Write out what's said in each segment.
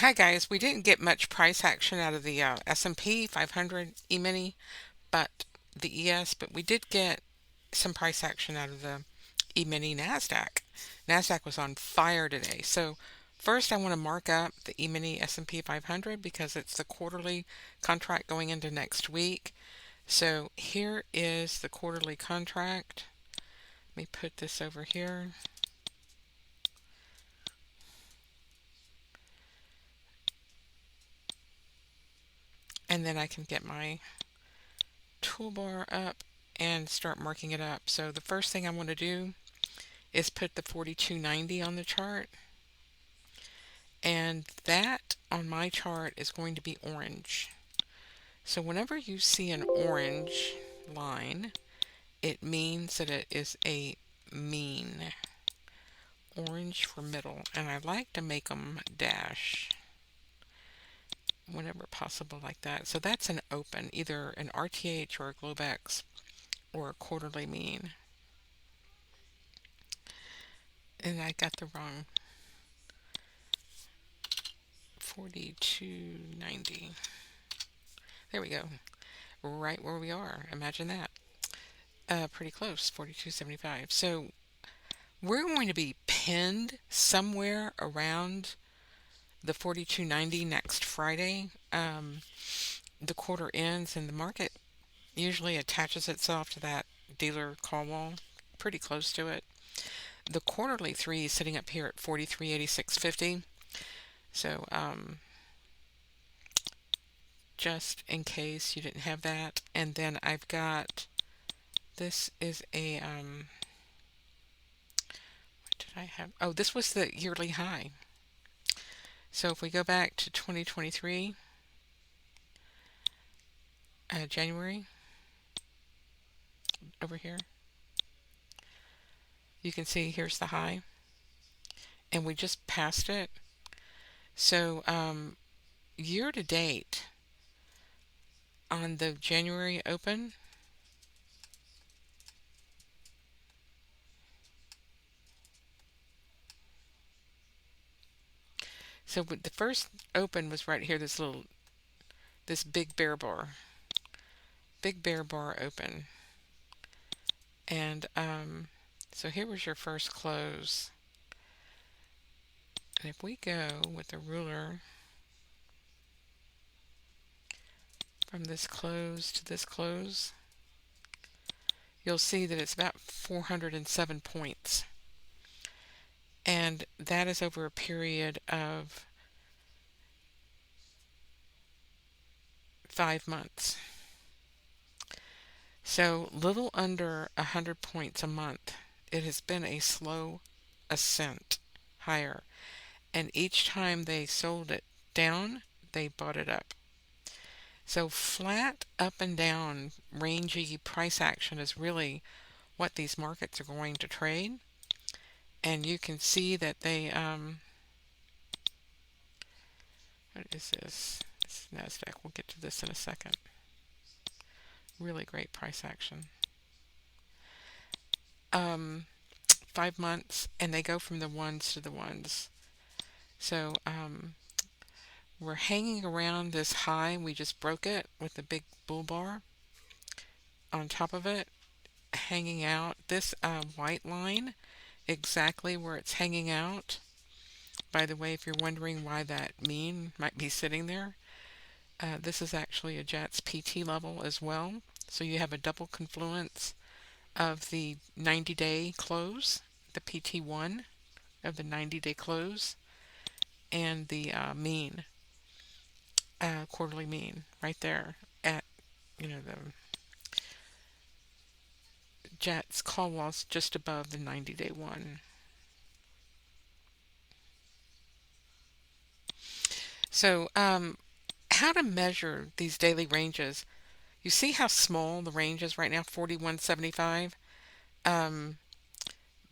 Hi guys, we didn't get much price action out of the S&P 500 E-mini, but the ES, but we did get some price action out of the E-mini NASDAQ. NASDAQ was on fire today. So first I want to mark up the E-mini S&P 500 because it's the quarterly contract going into next week. So here is the quarterly contract. Let me put this over here. And then I can get my toolbar up and start marking it up. So the first thing I want to do is put the 4290 on the chart, and that on my chart is going to be orange. So whenever you see an orange line, it means that it is a mean. Orange for middle, and I like to make them dash whenever possible like that. So that's an open, either an RTH or a Globex or a quarterly mean. And I got the wrong 4290. There we go. Right where we are. Imagine that. Pretty close, 4275. So we're going to be pinned somewhere around the 4290 next Friday. The quarter ends and the market usually attaches itself to that dealer call wall, pretty close to it. The quarterly 3 is sitting up here at 4386.50. So just in case you didn't have that. And then I've got, this is a, what did I have? Oh, this was the yearly high. So if we go back to 2023, January, over here, you can see here's the high, and we just passed it. So year to date on the January open, so the first open was right here, this big bear bar open. And so here was your first close. And if we go with the ruler from this close to this close, you'll see that it's about 407 points. And that is over a period of 5 months. So little under 100 points a month. It has been a slow ascent higher. And each time they sold it down, they bought it up. So flat up and down rangy price action is really what these markets are going to trade. And you can see that they, what is this? This is NASDAQ. We'll get to this in a second. Really great price action. 5 months, and they go from the ones to the ones. So we're hanging around this high. We just broke it with the big bull bar on top of it, hanging out. This white line, exactly where it's hanging out. By the way, if you're wondering why that mean might be sitting there, this is actually a Jats PT level as well. So you have a double confluence of the 90-day close, the PT1 of the 90-day close, and the mean, quarterly mean, right there at, the Jats call walls just above the 90-day one. So how to measure these daily ranges? You see how small the range is right now, 41.75?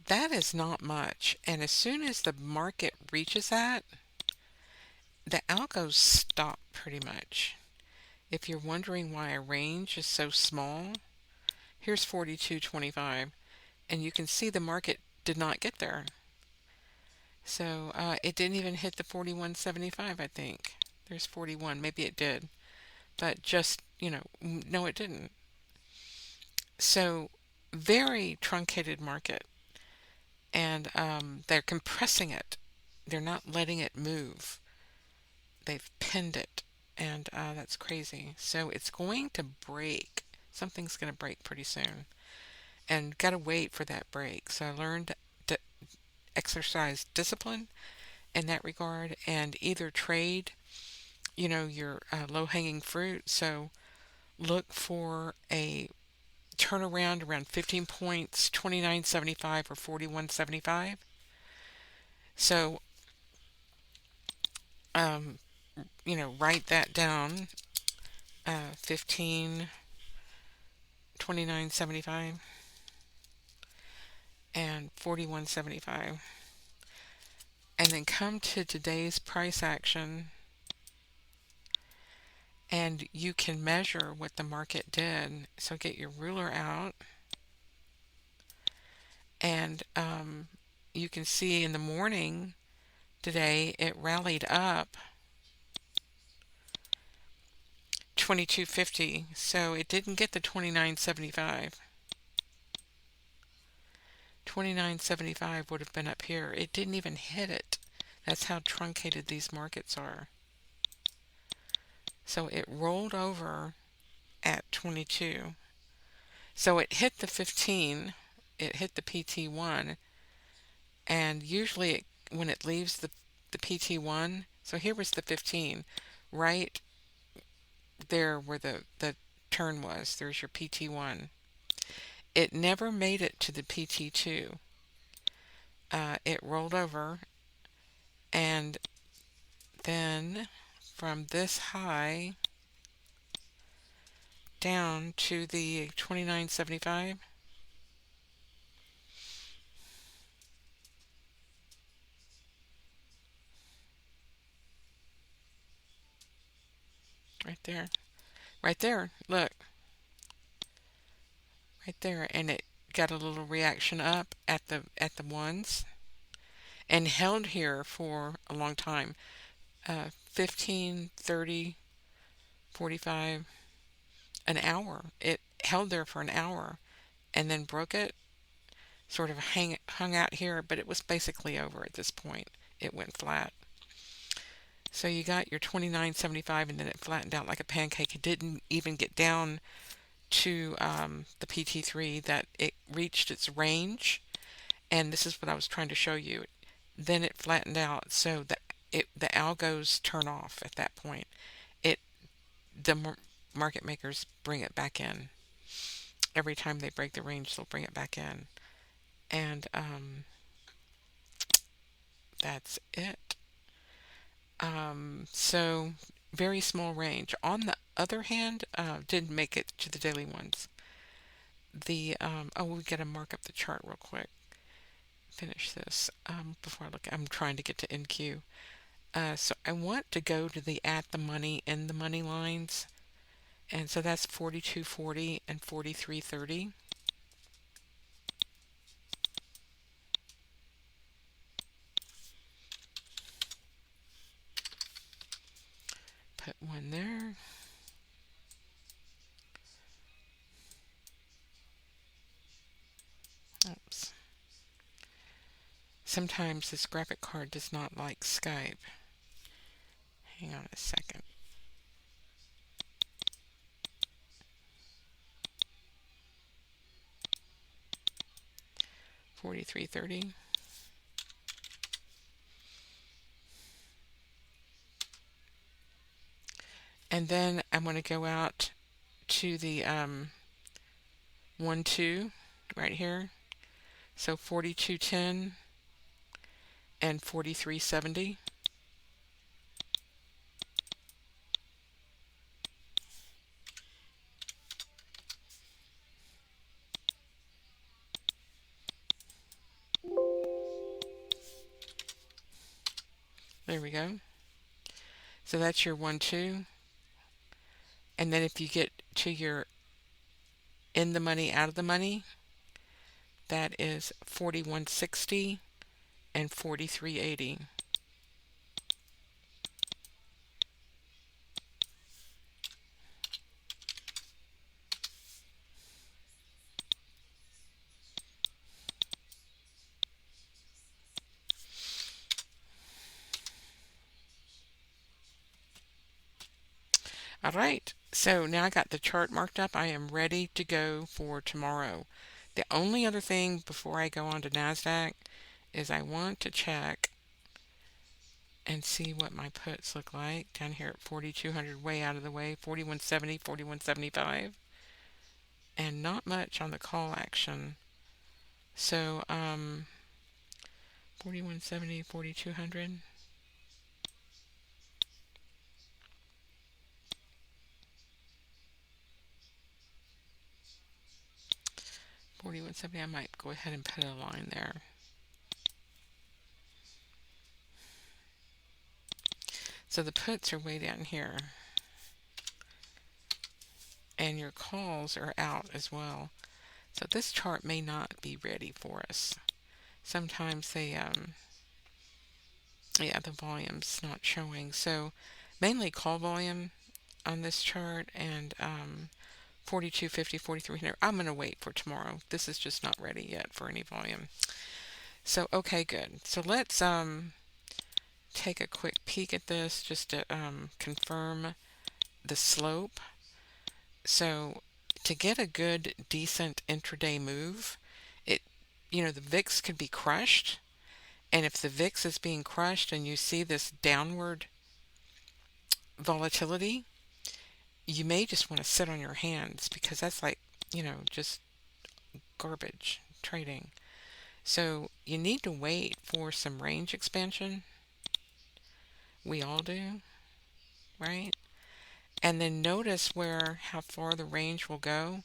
That is not much. And as soon as the market reaches that, the algos stop pretty much. If you're wondering why a range is so small, here's 42.25, and you can see the market did not get there. So it didn't even hit the 41.75, I think. There's 41. Maybe it did. But just, no, it didn't. So very truncated market. And they're compressing it. They're not letting it move. They've pinned it. And that's crazy. So it's going to break. Something's going to break pretty soon. And got to wait for that break. So I learned to exercise discipline in that regard and either trade, your low hanging fruit. So look for a turnaround around 15 points, 29.75 or 41.75. So, um, write that down, 15, 29.75 and 41.75. And then come to today's price action and you can measure what the market did. So get your ruler out and you can see in the morning today it rallied up 22.50, so it didn't get the 29.75. 29.75 would have been up here. It didn't even hit it. That's how truncated these markets are. So it rolled over at 22. So it hit the 15, it hit the PT1, and usually when it leaves the PT1, so here was the 15, right there where the turn was. There's your PT1. It never made it to the PT2. It rolled over, and then from this high down to the 29.75. Right there. Right there. Look. Right there. And it got a little reaction up at the ones and held here for a long time. 15, 30, 45, an hour. It held there for an hour and then broke it, sort of hung out here, but it was basically over at this point. It went flat. So you got your 29.75 and then it flattened out like a pancake. It didn't even get down to the PT3 that it reached its range. And this is what I was trying to show you. Then it flattened out so that the algos turn off at that point. It the market makers bring it back in. Every time they break the range, they'll bring it back in. And that's it. So very small range. On the other hand, didn't make it to the daily ones. We got to mark up the chart real quick. Finish this before I look. I'm trying to get to NQ. So I want to go to the at the money, in the money lines, and so that's 42.40 and 43.30. Put one there. Oops. Sometimes this graphic card does not like Skype. Hang on a second. 43.30. And then I'm going to go out to the 1, 2 right here. So 42.10 and 43.70. There we go. So that's your 1, 2. And then if you get to your in the money, out of the money, that is 41.60 and 43.80. All right, so now I got the chart marked up. I am ready to go for tomorrow. The only other thing before I go on to NASDAQ is I want to check and see what my puts look like down here at 4,200, way out of the way, 41.70, 41.75, and not much on the call action. So 41.70, 4,200. 41.70, I might go ahead and put a line there. So the puts are way down here, and your calls are out as well. So this chart may not be ready for us. Sometimes they, yeah, the volume's not showing. So mainly call volume on this chart, and 42.50, 4300. I'm going to wait for tomorrow. This is just not ready yet for any volume. So, okay, good. So let's take a quick peek at this just to confirm the slope. So to get a good, decent intraday move, it, the VIX could be crushed. And if the VIX is being crushed and you see this downward volatility, you may just want to sit on your hands because that's like, just garbage trading. So you need to wait for some range expansion. We all do, right? And then notice how far the range will go.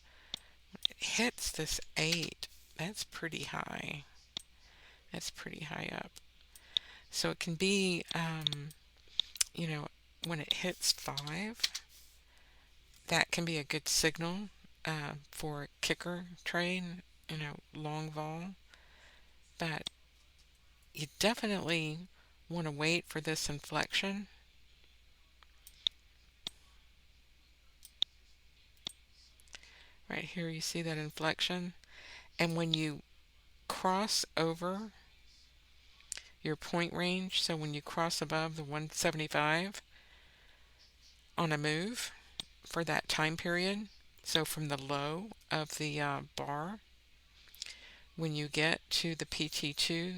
It hits this 8. That's pretty high. That's pretty high up. So it can be, you know, when it hits 5, that can be a good signal for a kicker trade, long vol. But you definitely want to wait for this inflection. Right here, you see that inflection. And when you cross over your point range, so when you cross above the 175 on a move for that time period, so from the low of the bar, when you get to the PT2,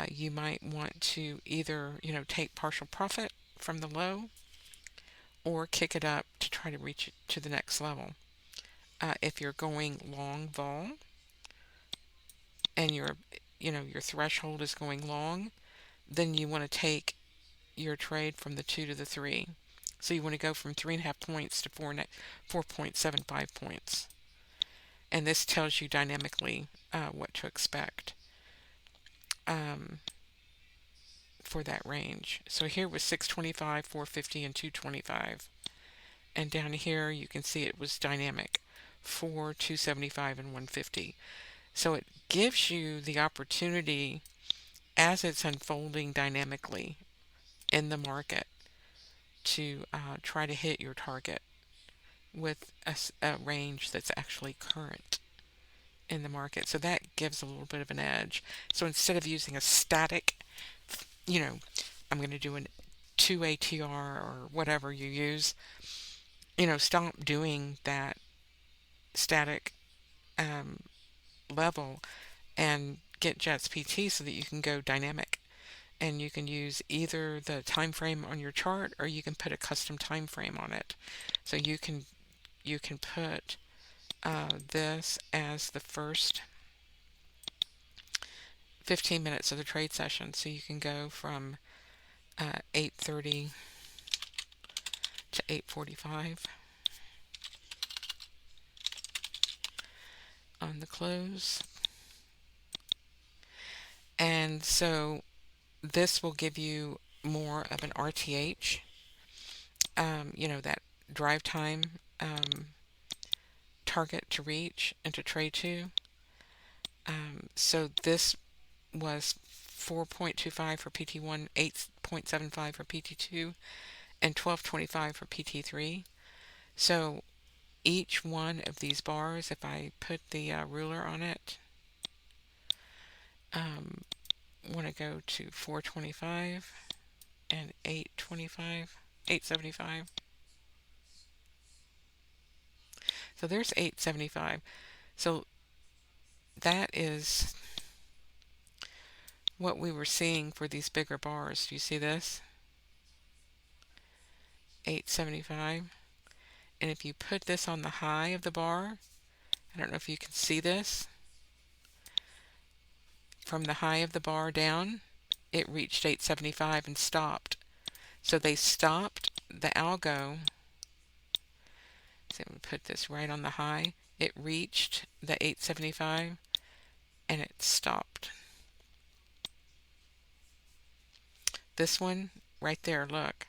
you might want to either, take partial profit from the low or kick it up to try to reach it to the next level. If you're going long vol and your threshold is going long, then you want to take your trade from the 2 to the 3. So you want to go from 3.5 points to 4.75 points. And this tells you dynamically what to expect for that range. So here was 625, 450, and 225. And down here you can see it was dynamic, 4, 275, and 150. So it gives you the opportunity as it's unfolding dynamically in the market to try to hit your target with a range that's actually current in the market. So that gives a little bit of an edge. So instead of using a static, I'm going to do a 2 ATR or whatever you use, stop doing that static level and get Jats PT so that you can go dynamic. And you can use either the time frame on your chart or you can put a custom time frame on it. So you can put this as the first 15 minutes of the trade session. So you can go from 8:30 to 8:45 on the close. And so this will give you more of an RTH, that drive time target to reach and to trade to. So this was 4.25 for PT1, 8.75 for PT2, and 12.25 for PT3. So each one of these bars, if I put the ruler on it, um, want to go to 425 and 825, 875. So there's 875. So that is what we were seeing for these bigger bars. Do you see this? 875. And if you put this on the high of the bar, I don't know if you can see this, from the high of the bar down, it reached 875 and stopped. So they stopped the algo. So I'm going to put this right on the high. It reached the 875 and it stopped. This one right there, look.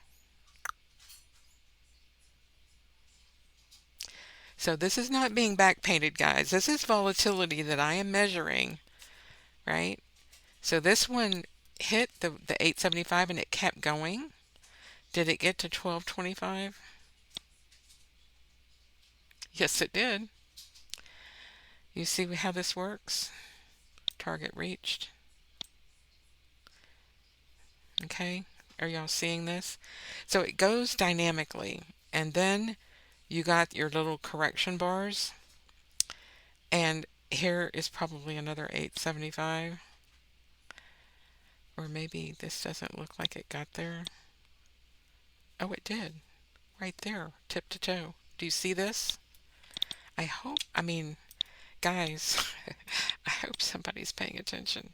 So this is not being back painted, guys. This is volatility that I am measuring, right? So this one hit the 875 and it kept going. Did it get to 1225? Yes, it did. You see how this works? Target reached. Okay, are y'all seeing this? So it goes dynamically, and then you got your little correction bars, and here is probably another 875, or maybe this doesn't look like it got there. Oh, it did, right there, tip to toe. Do you see this? I hope, I mean, guys, I hope somebody's paying attention.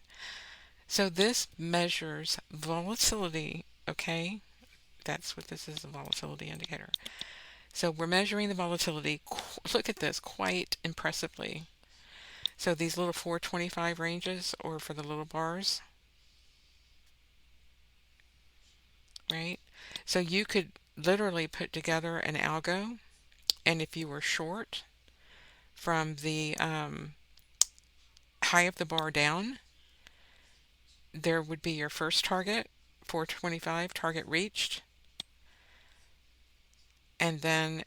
So this measures volatility, okay? That's what this is, a volatility indicator. So we're measuring the volatility, look at this, quite impressively. So these little 425 ranges, or for the little bars, right? So you could literally put together an algo, and if you were short from the high of the bar down, there would be your first target, 425, target reached, and then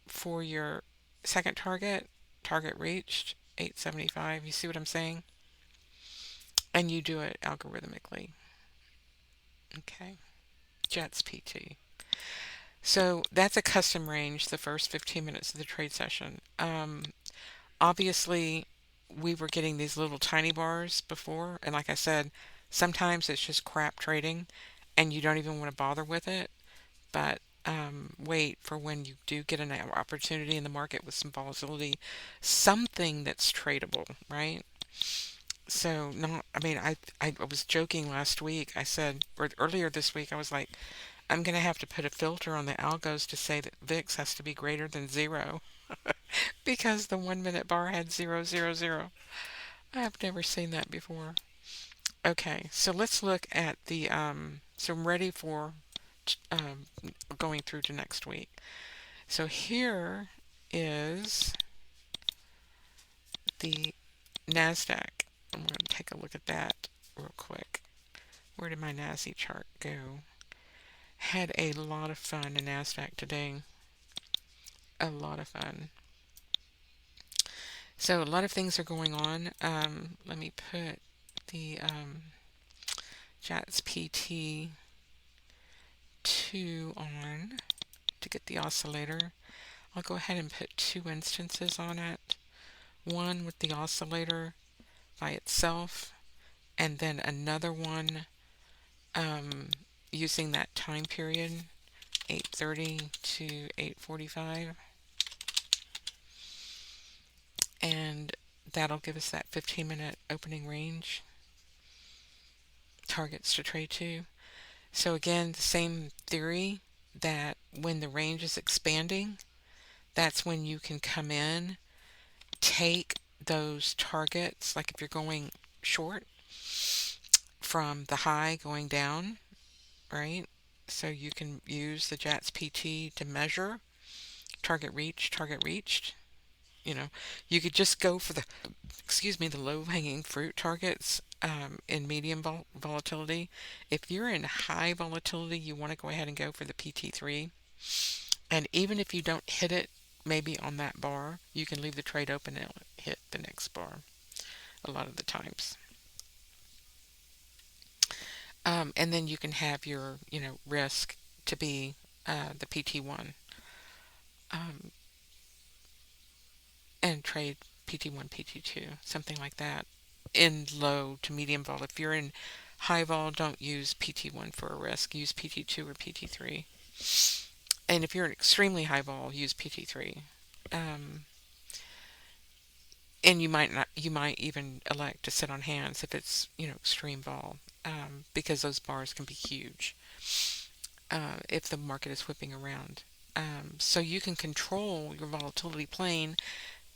for your second target, target reached, 875. You see what I'm saying? And you do it algorithmically. Okay. Jats PT. So that's a custom range, the first 15 minutes of the trade session. Obviously, we were getting these little tiny bars before, and like I said, sometimes it's just crap trading, and you don't even want to bother with it. But wait for when you do get an opportunity in the market with some volatility, something that's tradable, right? So not, I mean, I was joking last week. I said, or earlier this week, I was like, I'm going to have to put a filter on the algos to say that VIX has to be greater than zero because the 1 minute bar had 000. I have never seen that before. Okay, so let's look at the, so I'm ready for um, going through to next week. So here is the NASDAQ. I'm going to take a look at that real quick. Where did my NASI chart go? Had a lot of fun in NASDAQ today. A lot of fun. So a lot of things are going on. Let me put the Jats PT2 on to get the oscillator. I'll go ahead and put two instances on it. One with the oscillator by itself, and then another one using that time period, 8:30 to 8:45. And that'll give us that 15-minute opening range targets to trade to. So again, the same theory that when the range is expanding, that's when you can come in, take those targets, like if you're going short from the high going down, right? So you can use the Jats PT to measure target reached, You know, you could just go for the, excuse me, the low hanging fruit targets in medium volatility. If you're in high volatility, you want to go ahead and go for the PT3. And even if you don't hit it, maybe on that bar, you can leave the trade open and it'll hit the next bar a lot of the times. And then you can have your, risk to be the PT1 um, and trade PT1, PT2, something like that in low to medium vol. If you're in high vol, don't use PT1 for a risk. Use PT2 or PT3. And if you're in extremely high vol, use PT3. Um, and you might even elect to sit on hands if it's, extreme vol, because those bars can be huge if the market is whipping around. So you can control your volatility plane,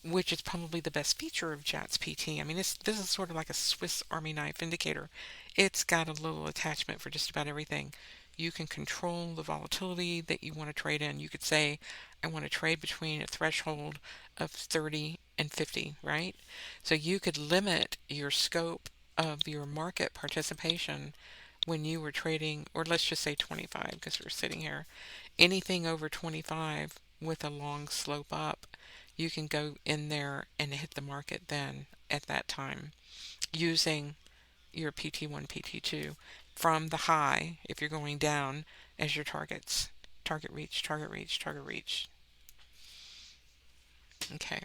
which is probably the best feature of Jats PT. I mean, this is sort of like a Swiss Army knife indicator. It's got a little attachment for just about everything. You can control the volatility that you want to trade in. You could say, I want to trade between a threshold of 30 and 50, right? So you could limit your scope of your market participation when you were trading, or let's just say 25, because we're sitting here. Anything over 25 with a long slope up, you can go in there and hit the market then at that time using your PT1, PT2 from the high if you're going down as your targets. Target reach, target reach, target reach. Okay.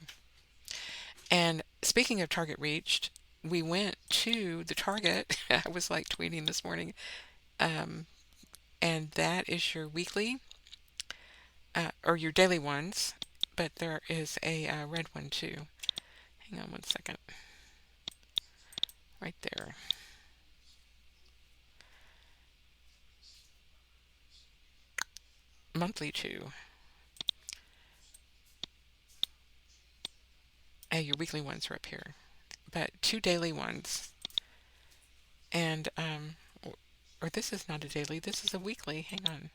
And speaking of target reached, we went to the target. I was like tweeting this morning. Um, and that is your weekly or your daily ones. But there is a red one too. Hang on one second. Right there. Monthly two. Your weekly ones are up here. But two daily ones. And, or this is not a daily, this is a weekly. Hang on.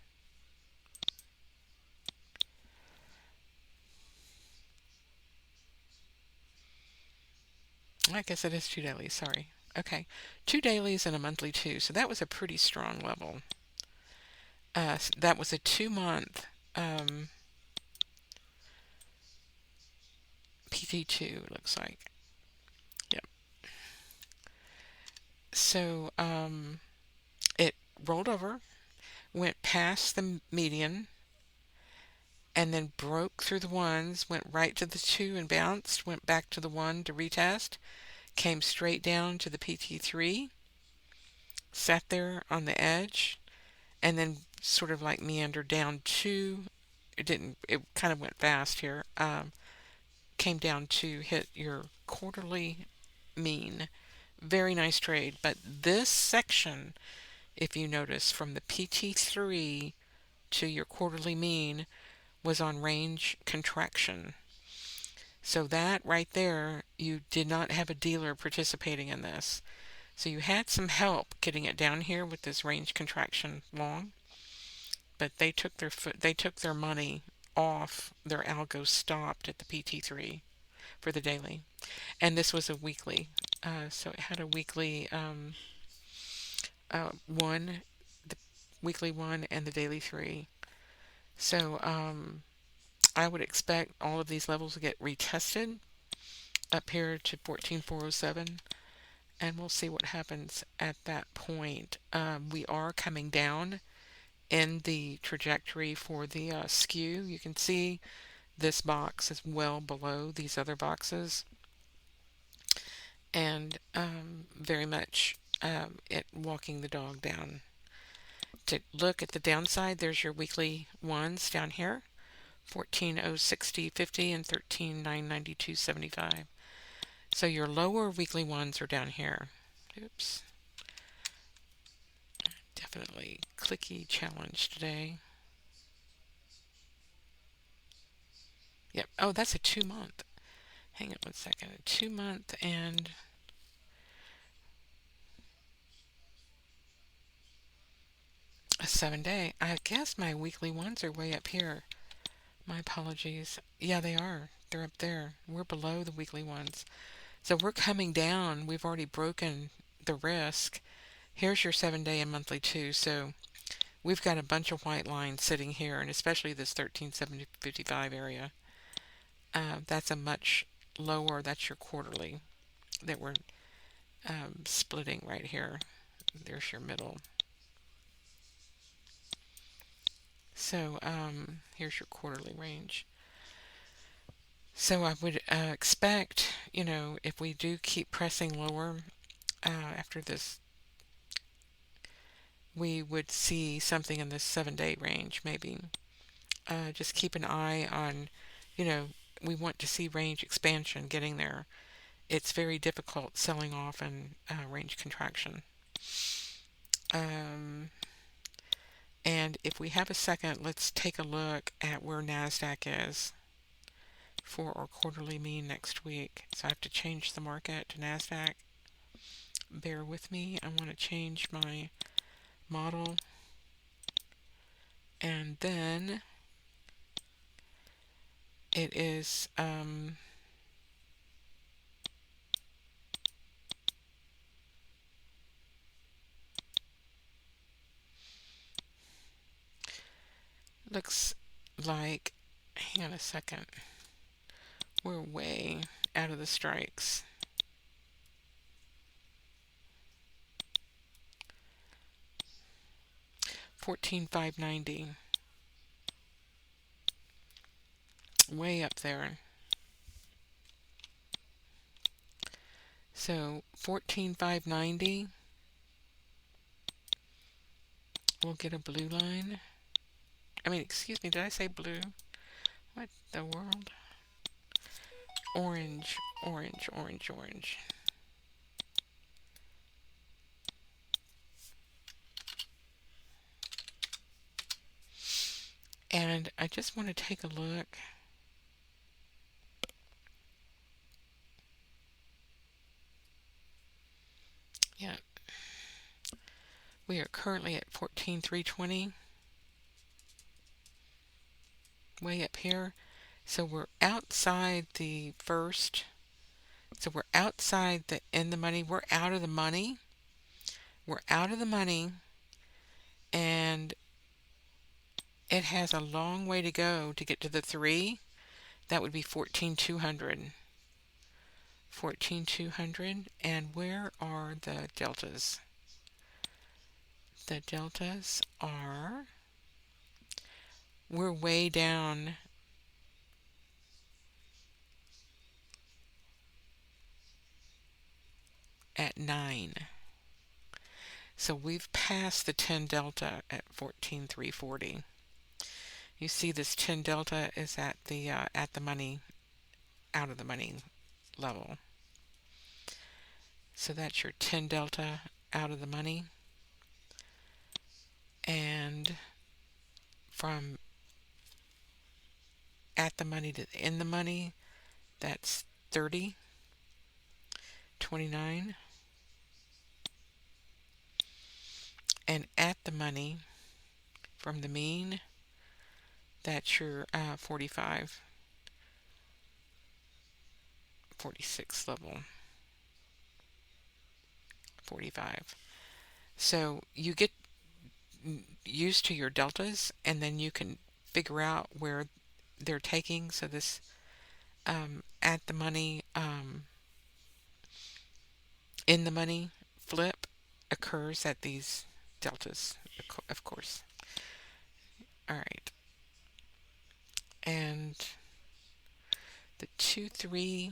I guess it is two dailies, sorry. Okay. Two dailies and a monthly two. So that was a pretty strong level. That was a 2 month PT2, it looks like. Yep. So it rolled over, went past the median, and then broke through the ones, went right to the two and bounced, went back to the one to retest, came straight down to the PT3, sat there on the edge, and then sort of like meandered down to, it kind of went fast here, came down to hit your quarterly mean. Very nice trade. But this section, if you notice, from the PT3 to your quarterly mean was on range contraction. So that right there, you did not have a dealer participating in this. So you had some help getting it down here with this range contraction long, but they took their money off. Their algo stopped at the PT3 for the daily, and this was a weekly. So it had a weekly one, the weekly one, and the daily three. So I would expect all of these levels to get retested up here to 14,407, and we'll see what happens at that point. We are coming down in the trajectory for the skew. You can see this box is well below these other boxes, and very much it walking the dog down. To look at the downside, there's your weekly ones down here, 14,060.50 and 13,992.75. So your lower weekly ones are down here. Oops. Definitely clicky challenge today. Yep. Oh, that's a 2 month. Hang on one second. A 2 month and a 7 day. I guess my weekly ones are way up here. My apologies. Yeah, they are. they're up there. We're below the weekly ones. So we're coming down. We've already broken the risk. Here's your 7-day and monthly too. So we've got a bunch of white lines sitting here, and especially this 1370.55 area. That's a much lower, that's your quarterly that we're splitting right here. There's your middle. So here's your quarterly range. So I would expect, if we do keep pressing lower after this, we would see something in this 7-day range maybe. Just keep an eye on, we want to see range expansion getting there. It's very difficult selling off and range contraction. And if we have a second, let's take a look at where NASDAQ is for our quarterly mean next week. So I have to change the market to NASDAQ. Bear with me. I want to change my model. And then it is looks like, hang on a second, we're way out of the strikes. $14,590, way up there. So 14,590, we'll get a blue line. I mean, excuse me, did I say blue? What the world? Orange, orange, orange, orange. And I just want to take a look. Yeah. We are currently at 14,320. Way up here. So we're outside the first. So we're outside the in the money. We're out of the money. We're out of the money. And it has a long way to go to get to the 3. That would be 14,200. 14,200. And where are the deltas? The deltas are, we're way down at 9. So we've passed the 10 delta at 14,340. You see this 10 delta is at the money, out of the money level. So that's your 10 delta out of the money. And from at the money to in the money, that's 30, 29. And at the money from the mean, that's your 45, 46 level. 45. So you get used to your deltas, and then you can figure out where they're taking. So this at the money, in the money flip occurs at these deltas, of course. All right. And the 2-3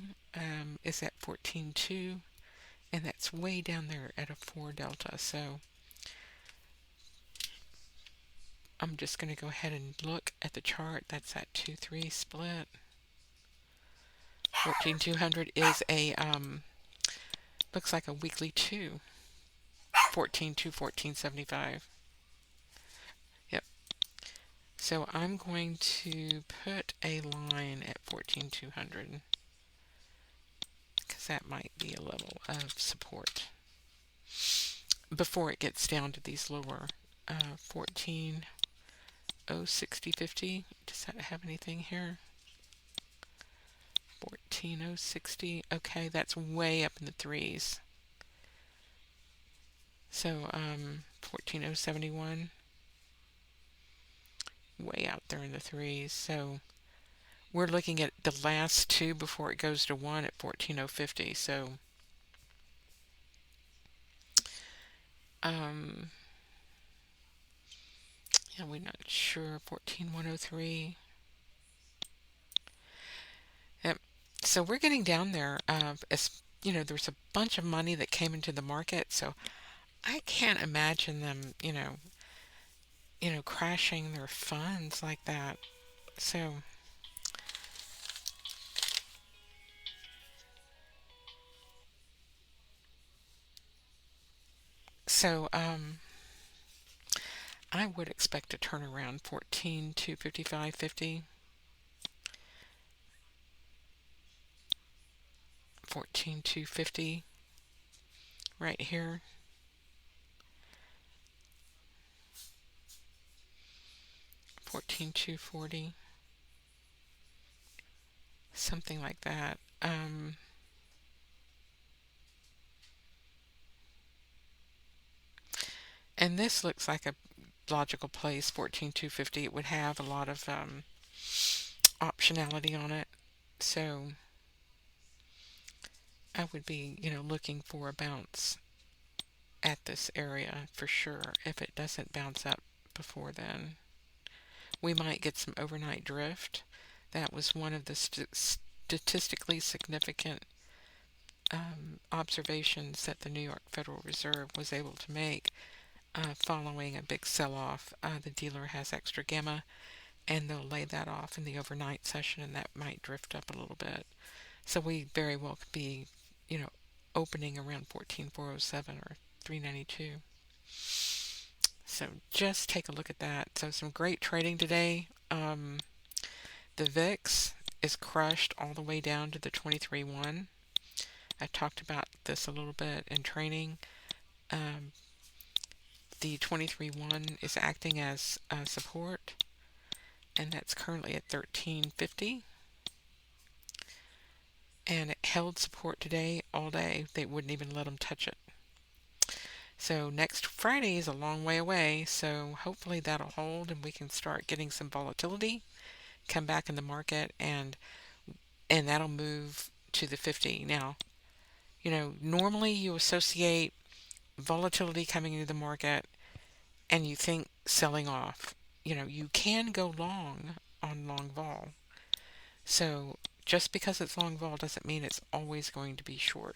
is at 14.2, and that's way down there at a 4 delta. So I'm just going to go ahead and look at the chart. That's that 2-3 split. 14,200 is a looks like a weekly 2. 14 to 1475. Yep. So I'm going to put a line at 14,200 because that might be a level of support before it gets down to these lower 14,060.50. Does that have anything here? 14060. Okay, that's way up in the threes. So 14071, way out there in the threes. So we're looking at the last two before it goes to one at 14050. So um, yeah, we're not sure. 14103. Yep. So we're getting down there. There's a bunch of money that came into the market, so I can't imagine them, crashing their funds like that. So, so I would expect to turn around 14 to 55.50, 14 to 50 right here, 14 to 40, something like that. And this looks like a logical place, 14 to 50. It would have a lot of optionality on it. So I would be, looking for a bounce at this area for sure. If it doesn't bounce up before then, we might get some overnight drift. That was one of the statistically significant observations that the New York Federal Reserve was able to make following a big sell-off. The dealer has extra gamma, and they'll lay that off in the overnight session, and that might drift up a little bit. So we very well could be, opening around 14407 or 392. So just take a look at that. So some great trading today. The VIX is crushed all the way down to the 23.1. I talked about this a little bit in training. Um, the 23.1 is acting as support, and that's currently at 1350. And it held support today all day. They wouldn't even let them touch it. So next Friday is a long way away, so hopefully that'll hold and we can start getting some volatility come back in the market, and that'll move to the 50. Now, normally you associate volatility coming into the market and you think selling off. You can go long on long vol. So just because it's long vol doesn't mean it's always going to be short.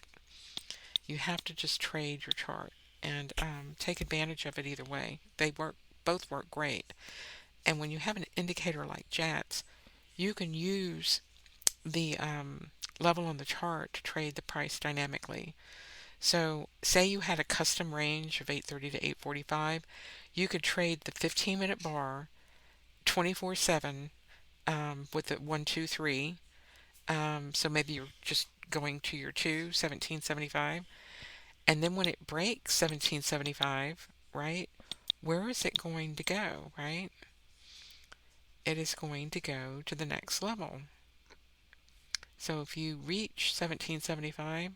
You have to just trade your chart and take advantage of it either way. Both work great. And when you have an indicator like Jats, you can use the level on the chart to trade the price dynamically. So say you had a custom range of 830 to 845, you could trade the 15-minute bar 24/7 with the 1, 2, 3. So maybe you're just going to your 1775, and then when it breaks 1775, right, where is it going to go, right? It is going to go to the next level. So if you reach 1775,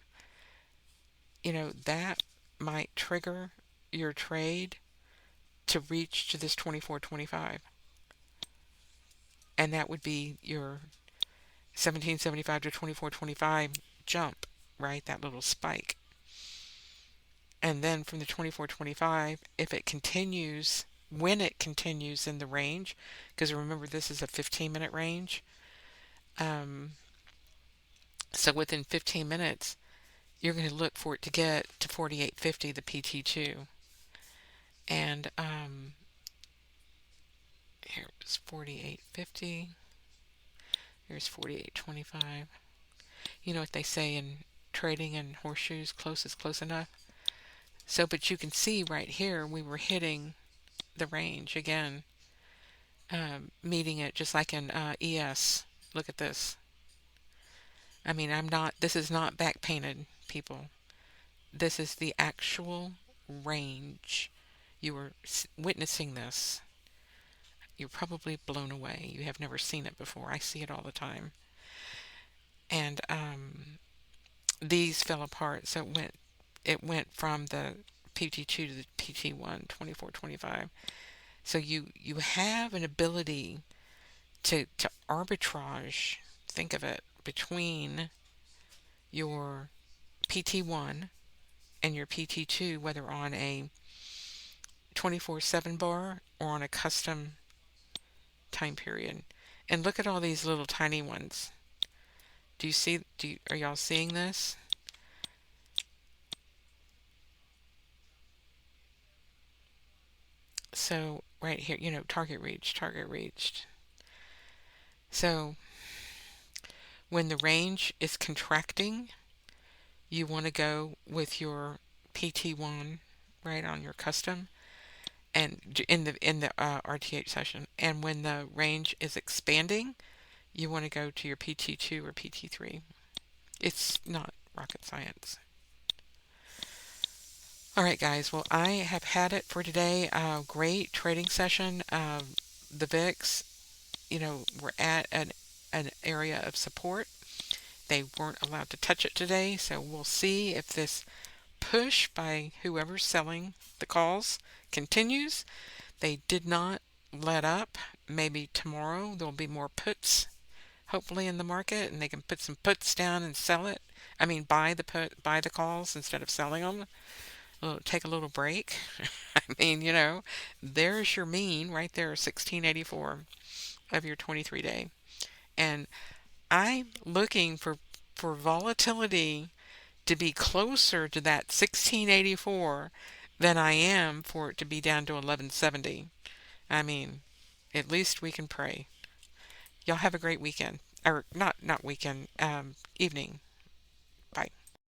that might trigger your trade to reach to this 24.25. And that would be your 1775 to 24.25 jump, right? That little spike. And then from the 24.25, if it continues, when it continues in the range, because remember this is a 15-minute range, so within 15 minutes, you're going to look for it to get to 48.50, the PT2. And here's 48.50. Here's 48.25. You know what they say in trading and horseshoes, close is close enough. So, but you can see right here, we were hitting the range again, meeting it just like in ES. Look at this. I mean, this is not back painted, people. This is the actual range. You are witnessing this. You're probably blown away. You have never seen it before. I see it all the time. and these fell apart. So it went from the PT2 to the PT1, 24, 25. So you have an ability to arbitrage, think of it, between your PT1 and your PT2, whether on a 24/7 bar or on a custom time period. And look at all these little tiny ones. Are y'all seeing this? So right here, target reached, target reached. So when the range is contracting, you want to go with your PT1 right on your custom and in the RTH session. And when the range is expanding, you want to go to your PT2 or PT3. It's not rocket science. All right, guys. Well, I have had it for today. Great trading session. The VIX, we're at an area of support. They weren't allowed to touch it today, so we'll see if this push by whoever's selling the calls continues. They did not let up. Maybe tomorrow there'll be more puts, hopefully, in the market, and they can put some puts down and sell it. I mean, buy the calls instead of selling them. Take a little break. I mean, there's your mean right there, 1684 of your 23 day. And I'm looking for volatility to be closer to that 1684 than I am for it to be down to 1170. I mean, at least we can pray. Y'all have a great weekend. Or not weekend, evening. Bye.